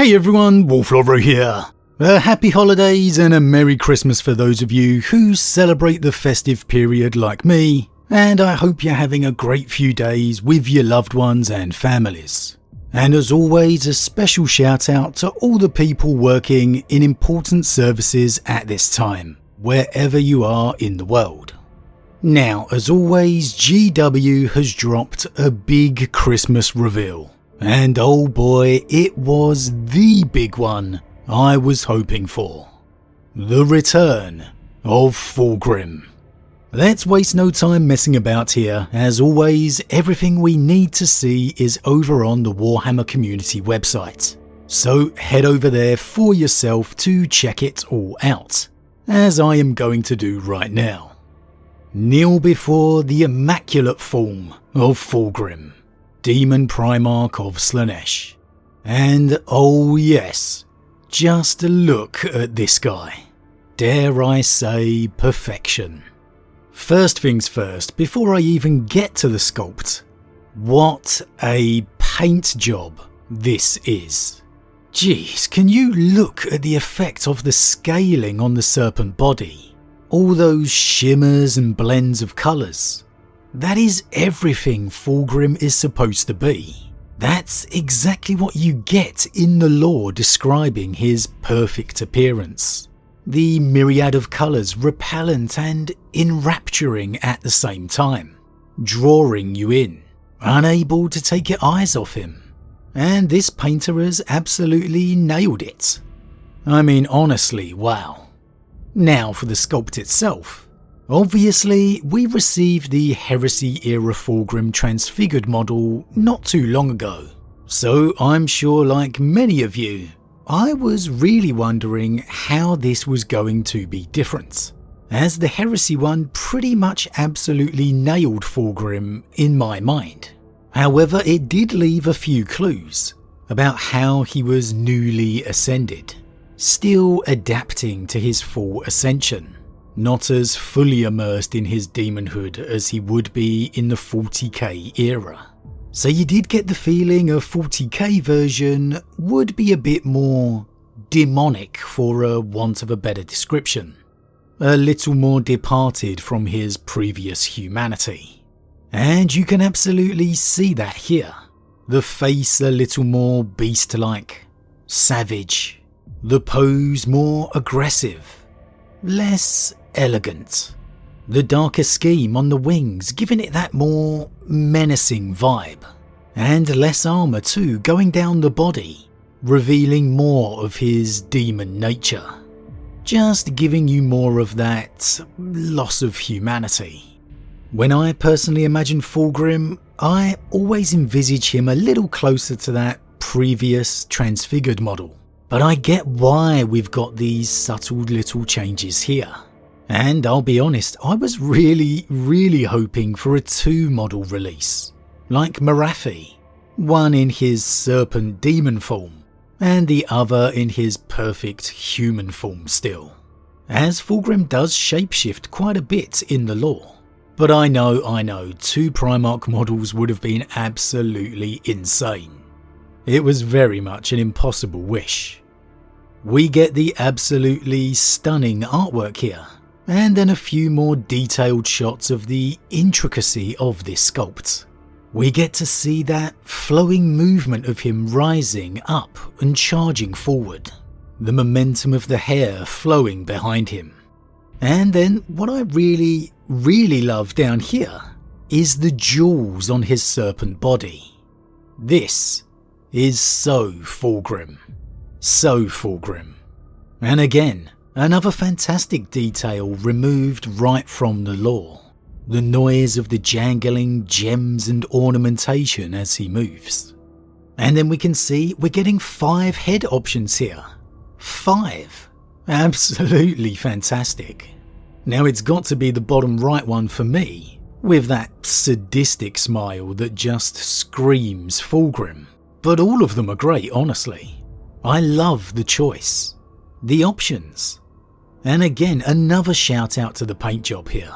Hey everyone, Wolf Lord Rho here. Happy holidays and a Merry Christmas for those of you who celebrate the festive period like me, and I hope you're having a great few days with your loved ones and families. And as always, a special shout out to all the people working in important services at this time, wherever you are in the world. Now, as always, GW has dropped a big Christmas reveal. And oh boy, it was the big one I was hoping for. The return of Fulgrim. Let's waste no time messing about here. As always, everything we need to see is over on the Warhammer community website. So head over there for yourself to check it all out, as I am going to do right now. Kneel before the immaculate form of Fulgrim, Daemon Primarch of Slaanesh. And oh yes, just look at this guy. Dare I say perfection. First things first, before I even get to the sculpt, what a paint job this is. Jeez, can you look at the effect of the scaling on the serpent body? All those shimmers and blends of colours. That is everything Fulgrim is supposed to be. That's exactly what you get in the lore describing his perfect appearance. The myriad of colours repellent and enrapturing at the same time, drawing you in, unable to take your eyes off him. And this painter has absolutely nailed it. I mean, honestly, wow. Now for the sculpt itself. Obviously, we received the Heresy era Fulgrim transfigured model not too long ago, so I'm sure like many of you, I was really wondering how this was going to be different, as the Heresy one pretty much absolutely nailed Fulgrim in my mind. However, it did leave a few clues about how he was newly ascended, still adapting to his full ascension, not as fully immersed in his demonhood as he would be in the 40k era. So you did get the feeling a 40k version would be a bit more demonic, for a want of a better description. A little more departed from his previous humanity. And you can absolutely see that here. The face a little more beast-like, savage. The pose more aggressive, less elegant. The darker scheme on the wings giving it that more menacing vibe. And less armour too going down the body, revealing more of his demon nature. Just giving you more of that loss of humanity. When I personally imagine Fulgrim, I always envisage him a little closer to that previous transfigured model. But I get why we've got these subtle little changes here. And I'll be honest, I was really hoping for a 2 model release, like Marathi, one in his serpent demon form, and the other in his perfect human form still, as Fulgrim does shapeshift quite a bit in the lore. But I know, 2 Primarch models would have been absolutely insane. It was very much an impossible wish. We get the absolutely stunning artwork here, and then a few more detailed shots of the intricacy of this sculpt. We get to see that flowing movement of him rising up and charging forward, the momentum of the hair flowing behind him. And then what I really love down here is the jewels on his serpent body. This is so Fulgrim. So Fulgrim. And again, another fantastic detail removed right from the lore. The noise of the jangling gems and ornamentation as he moves. And then we can see we're getting 5 head options here. 5. Absolutely fantastic. Now it's got to be the bottom right one for me, with that sadistic smile that just screams Fulgrim. But all of them are great, honestly. I love the choice, the options. And again, another shout out to the paint job here.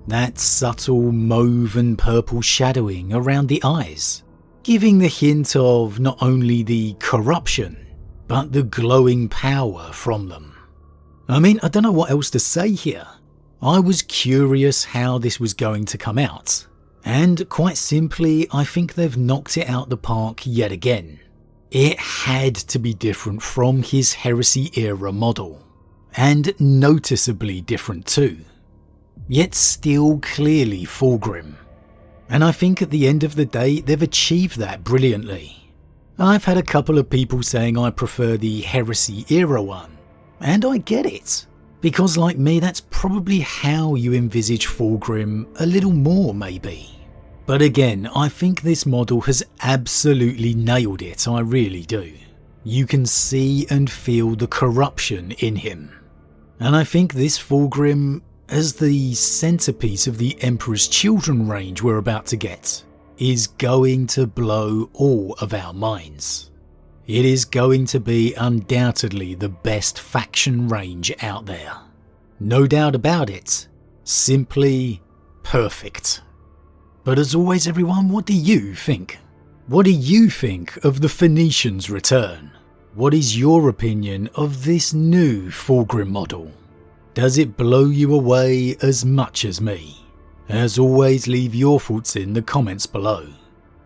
That subtle mauve and purple shadowing around the eyes, giving the hint of not only the corruption, but the glowing power from them. I mean, I don't know what else to say here. I was curious how this was going to come out, and quite simply, I think they've knocked it out the park yet again. It had to be different from his Heresy era model, and noticeably different too, yet still clearly Fulgrim. And I think at the end of the day, they've achieved that brilliantly. I've had a couple of people saying I prefer the Heresy era one, and I get it, because like me, that's probably how you envisage Fulgrim a little more maybe. But again, I think this model has absolutely nailed it, I really do. You can see and feel the corruption in him. And I think this Fulgrim, as the centerpiece of the Emperor's Children range we're about to get, is going to blow all of our minds. It is going to be undoubtedly the best faction range out there. No doubt about it. Simply perfect. But as always everyone, what do you think? What do you think of the Phoenician's return? What is your opinion of this new Fulgrim model? Does it blow you away as much as me? As always, leave your thoughts in the comments below.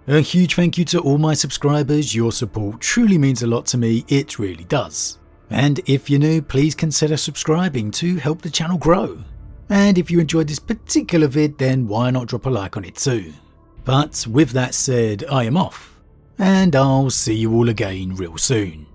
A huge thank you to all my subscribers, your support truly means a lot to me, it really does. And if you're new, please consider subscribing to help the channel grow. And if you enjoyed this particular vid, then why not drop a like on it too. But with that said, I am off, and I'll see you all again real soon.